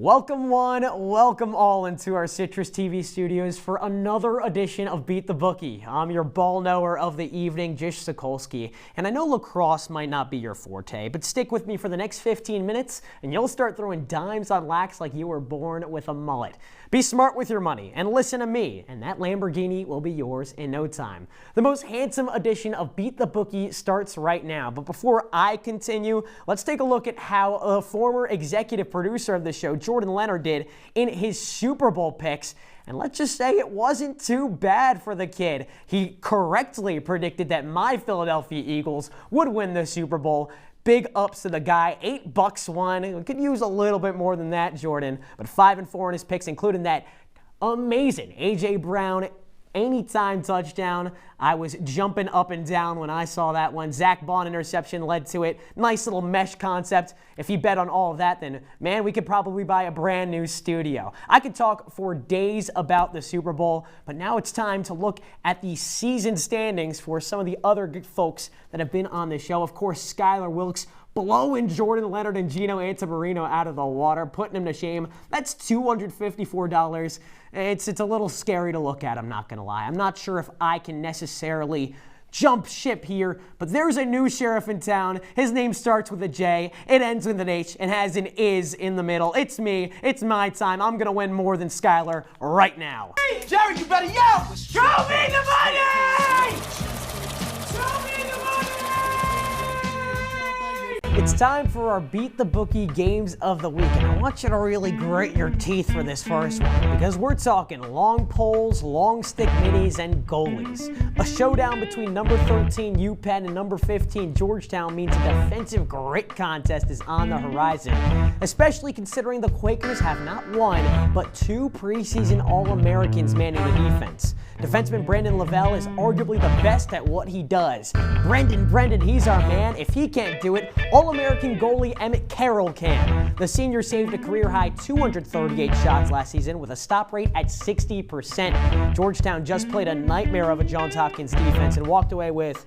Welcome one, welcome all into our CitrusTV studios for another edition of Beat the Bookie. I'm your ball knower of the evening, Jish Sokolsky, and I know lacrosse might not be your forte, but stick with me for the next 15 minutes and you'll start throwing dimes on lax like you were born with a mullet. Be smart with your money and listen to me, and that Lamborghini will be yours in no time. The most handsome edition of Beat the Bookie starts right now, but before I continue, let's take a look at how a former executive producer of the show, Jordan Leonard, did in his Super Bowl picks. And let's just say it wasn't too bad for the kid. He correctly predicted that my Philadelphia Eagles would win the Super Bowl. Big ups to the guy. $8 won. We could use a little bit more than that, Jordan. But 5-4 in his picks, including that amazing A.J. Brown anytime touchdown. I was jumping up and down when I saw that one. Zach Bond interception led to it. Nice little mesh concept. If you bet on all of that, then, man, we could probably buy a brand new studio. I could talk for days about the Super Bowl, but now it's time to look at the season standings for some of the other good folks that have been on the show. Of course, Skylar Wilkes blowing Jordan Leonard and Gino Antamarino out of the water, putting him to shame. That's $254. It's a little scary to look at, I'm not going to lie. I'm not sure if I can necessarily jump ship here, but there's a new sheriff in town. His name starts with a J, it ends with an H, and has an is in the middle. It's me. It's my time. I'm going to win more than Skylar right now. Hey, Jerry, you better yell! Show me the money! Show me the money! It's time for our Beat the Bookie games of the week, and I want you to really grit your teeth for this first one, because we're talking long poles, long stick minis, and goalies. A showdown between number 13 UPenn and number 15 Georgetown means a defensive grit contest is on the horizon, especially considering the Quakers have not one, but two preseason All-Americans manning the defense. Defenseman Brandon Lavelle is arguably the best at what he does. Brendan, he's our man. If he can't do it, All-American goalie Emmett Carroll can. The senior saved a career-high 238 shots last season with a stop rate at 60%. Georgetown just played a nightmare of a Johns Hopkins defense and walked away with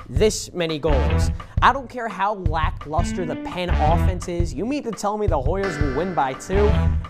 this many goals. I don't care how lackluster the Penn offense is. You mean to tell me the Hoyas will win by 2?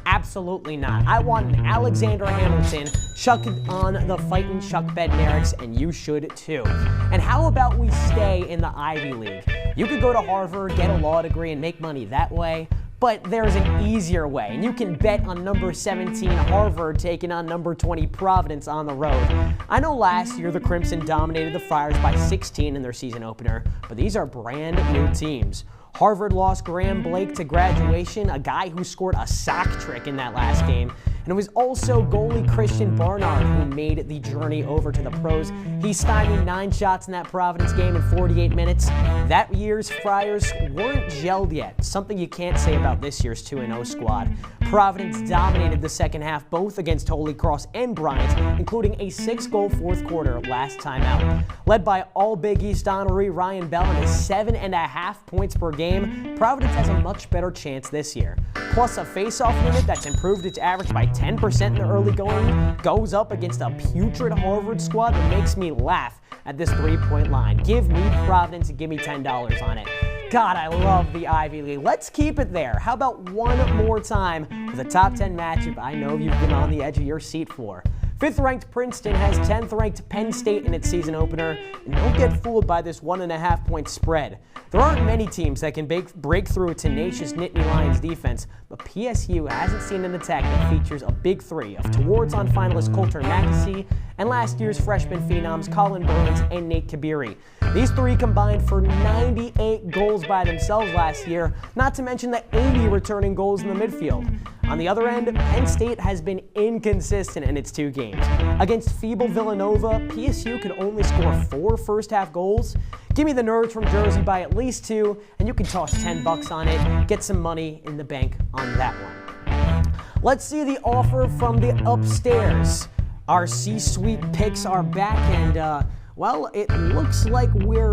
Absolutely not. I want an Alexander Hamilton chucking on the fighting Chuck Bednareks, and you should too. And how about we stay in the Ivy League? You could go to Harvard, get a law degree, and make money that way. But there's an easier way, and you can bet on number 17 Harvard taking on number 20 Providence on the road. I know last year the Crimson dominated the Friars by 16 in their season opener, but these are brand new teams. Harvard lost Graham Blake to graduation, a guy who scored a sock trick in that last game. And it was also goalie Christian Barnard who made the journey over to the pros. He stymied 9 shots in that Providence game in 48 minutes. That year's Friars weren't gelled yet, something you can't say about this year's 2-0 squad. Providence dominated the second half both against Holy Cross and Bryant, including a 6-goal fourth quarter last time out. Led by all Big East honoree Ryan Bell and his 7.5 points per game, Providence has a much better chance this year. Plus a face-off unit that's improved its average by 10% in the early going goes up against a putrid Harvard squad that makes me laugh at this 3-point line. Give me Providence and give me $10 on it. God, I love the Ivy League. Let's keep it there. How about one more time with a top 10 matchup I know you've been on the edge of your seat for. 5th-ranked Princeton has 10th-ranked Penn State in its season opener, and don't get fooled by this 1.5-point spread. There aren't many teams that can break through a tenacious Nittany Lions defense, but PSU hasn't seen an attack that features a big three of Towards-on finalist Coulter Mackesy and last year's freshman phenoms Colin Burns and Nate Kabiri. These three combined for 98 goals by themselves last year, not to mention the 80 returning goals in the midfield. On the other end, Penn State has been inconsistent in its 2 games. Against feeble Villanova, PSU could only score 4 first-half goals. Give me the Nerds from Jersey by at least 2, and you can toss $10 on it. Get some money in the bank on that one. Let's see the offer from the upstairs. Our C-suite picks are back, and well, it looks like we're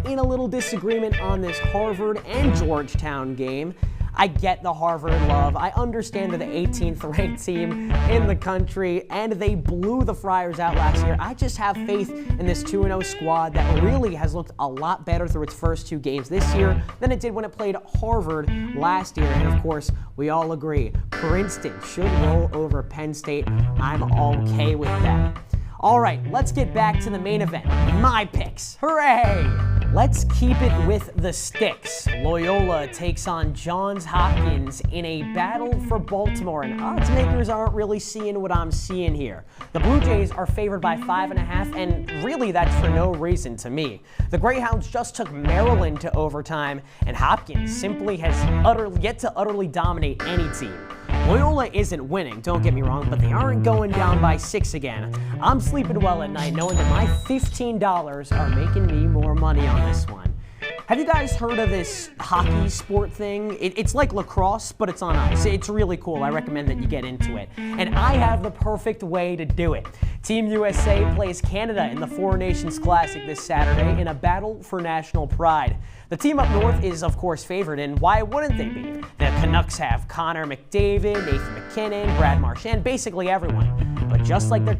in a little disagreement on this Harvard and Georgetown game. I get the Harvard love. I understand they're the 18th ranked team in the country, and they blew the Friars out last year. I just have faith in this 2-0 squad that really has looked a lot better through its first 2 games this year than it did when it played Harvard last year. And of course, we all agree, Princeton should roll over Penn State. I'm okay with that. All right, let's get back to the main event. My picks. Hooray! Let's keep it with the sticks. Loyola takes on Johns Hopkins in a battle for Baltimore, and odds makers aren't really seeing what I'm seeing here. The Blue Jays are favored by 5.5, and really that's for no reason to me. The Greyhounds just took Maryland to overtime, and Hopkins simply has yet to utterly dominate any team. Loyola isn't winning, don't get me wrong, but they aren't going down by 6 again. I'm sleeping well at night knowing that my $15 are making me more money on this one. Have you guys heard of this hockey sport thing? It's like lacrosse, but it's on ice. It's really cool. I recommend that you get into it. And I have the perfect way to do it. Team USA plays Canada in the Four Nations Classic this Saturday in a battle for national pride. The team up north is, of course, favored, and why wouldn't they be? The Canucks have Connor McDavid, Nathan McKinnon, Brad Marchand, basically everyone. But just like their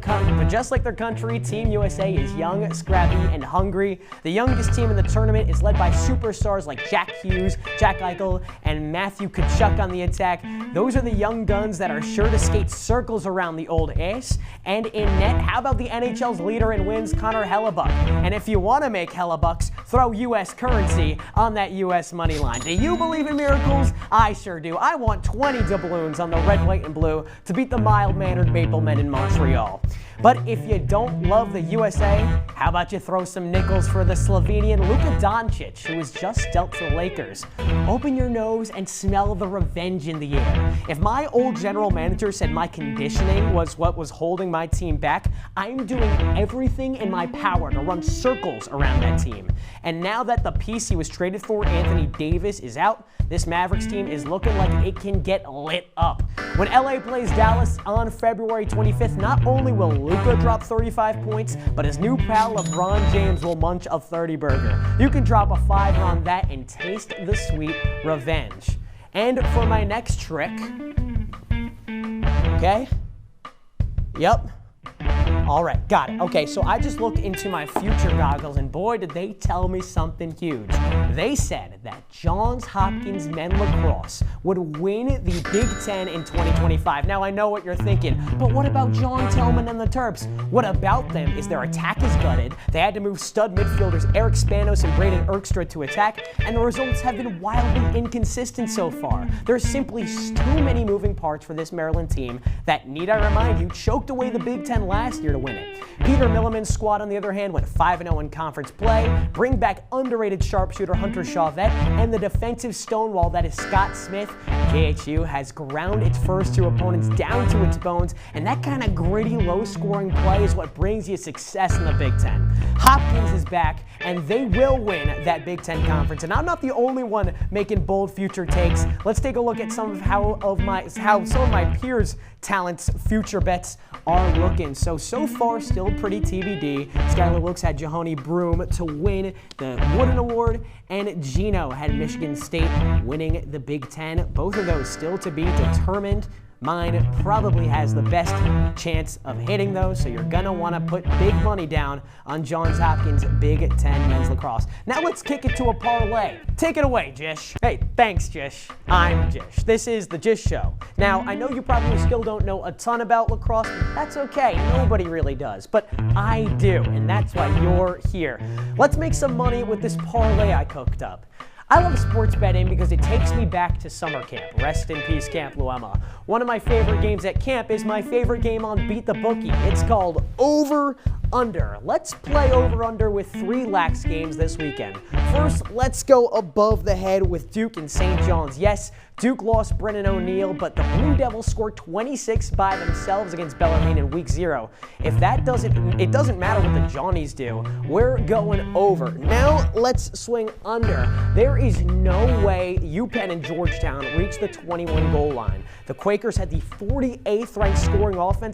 country, Team USA is young, scrappy, and hungry. The youngest team in the tournament is led by superstars like Jack Hughes, Jack Eichel, and Matthew Tkachuk on the attack. Those are the young guns that are sure to skate circles around the old ace. And in net, how about the NHL's leader in wins, Connor Hellebuck? And if you want to make Hellebucks, throw U.S. currency on that U.S. money line. Do you believe in miracles? I sure do. I want 20 doubloons on the red, white, and blue to beat the mild-mannered Maple Men in Montreal. But if you don't love the USA, how about you throw some nickels for the Slovenian Luka Doncic, who was just dealt to the Lakers? Open your nose and smell the revenge in the air. If my old general manager said my conditioning was what was holding my team back, I'm doing everything in my power to run circles around that team. And now that the piece he was traded for, Anthony Davis, is out, this Mavericks team is looking like it can get lit up. When LA plays Dallas on February 25th, not only will Luka drop 35 points, but his new pal LeBron James will munch a 30 burger. You can drop a $5 on that and taste the sweet revenge. And for my next trick, okay? Yep. All right, got it. Okay, so I just looked into my future goggles, and boy, did they tell me something huge. They said that Johns Hopkins men lacrosse would win the Big Ten in 2025. Now, I know what you're thinking, but what about John Tillman and the Terps? What about them is their attack is gutted. They had to move stud midfielders Eric Spanos and Braden Erkstra to attack, and the results have been wildly inconsistent so far. There's simply too many moving parts for this Maryland team that, need I remind you, choked away the Big Ten last year to win it. Peter Milliman's squad, on the other hand, went 5-0 in conference play. Bring back underrated sharpshooter Hunter Chauvet and the defensive stonewall that is Scott Smith. JHU has ground its first 2 opponents down to its bones, and that kind of gritty, low-scoring play is what brings you success in the Big Ten. Hopkins is back, and they will win that Big Ten conference. And I'm not the only one making bold future takes. Let's take a look at some of how some of my peers' talents' future bets are looking. So far, still pretty TBD. Skylar Wilkes had Jahoni Broome to win the Wooden Award, and Gino had Michigan State winning the Big Ten. Both of those still to be determined. Mine probably has the best chance of hitting those, so you're gonna want to put big money down on Johns Hopkins Big Ten men's lacrosse. Now let's kick it to a parlay. Take it away, Jish. Hey, thanks, Jish. I'm Jish. This is the Jish Show. Now, I know you probably still don't know a ton about lacrosse, but that's okay. Nobody really does, but I do, and that's why you're here. Let's make some money with this parlay I cooked up. I love sports betting because it takes me back to summer camp. Rest in peace, Camp Luema. One of my favorite games at camp is my favorite game on Beat the Bookie. It's called Over Under. Let's play Over Under with 3 lax games this weekend. First, let's go above the head with Duke and St. John's. Yes, Duke lost Brennan O'Neill, but the Blue Devils scored 26 by themselves against Bellarmine in week 0. If that it doesn't matter what the Johnnies do. We're going over. Now let's swing under. There is no way UPenn and Georgetown reach the 21 goal line. The Quakers had the 48th ranked scoring offense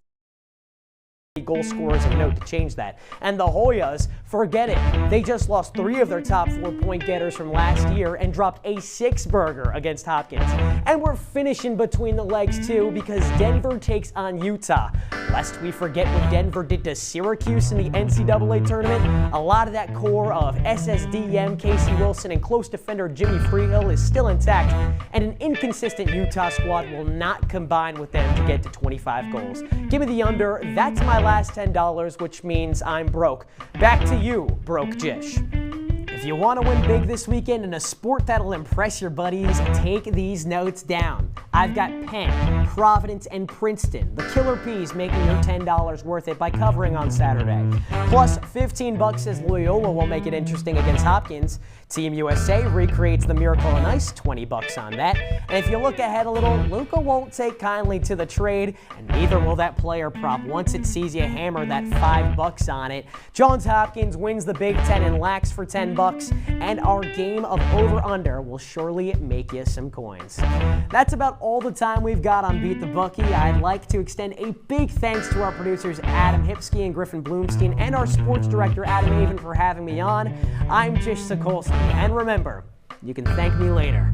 goal scorers of note to change that. And the Hoyas, forget it. They just lost 3 of their top 4 point getters from last year and dropped a 6-burger against Hopkins. And we're finishing between the legs too, because Denver takes on Utah. Lest we forget what Denver did to Syracuse in the NCAA tournament, a lot of that core of SSDM, Casey Wilson, and close defender Jimmy Freehill is still intact, and an inconsistent Utah squad will not combine with them to get to 25 goals. Give me the under. That's my last $10, which means I'm broke. Back to you, broke Jish. If you want to win big this weekend in a sport that'll impress your buddies, take these notes down. I've got Penn, Providence, and Princeton. The Killer Peas making your $10 worth it by covering on Saturday. Plus $15 as Loyola will make it interesting against Hopkins. Team USA recreates the Miracle on Ice, $20 on that. And if you look ahead a little, Luka won't take kindly to the trade, and neither will that player prop once it sees you hammer that $5 on it. Johns Hopkins wins the Big Ten and lax for $10, and our game of over-under will surely make you some coins. That's about all the time we've got on Beat the Bookie. I'd like to extend a big thanks to our producers Adam Hipsky and Griffin Bloomstein, and our sports director Adam Avon for having me on. I'm Jish Sokolsky, and remember, you can thank me later.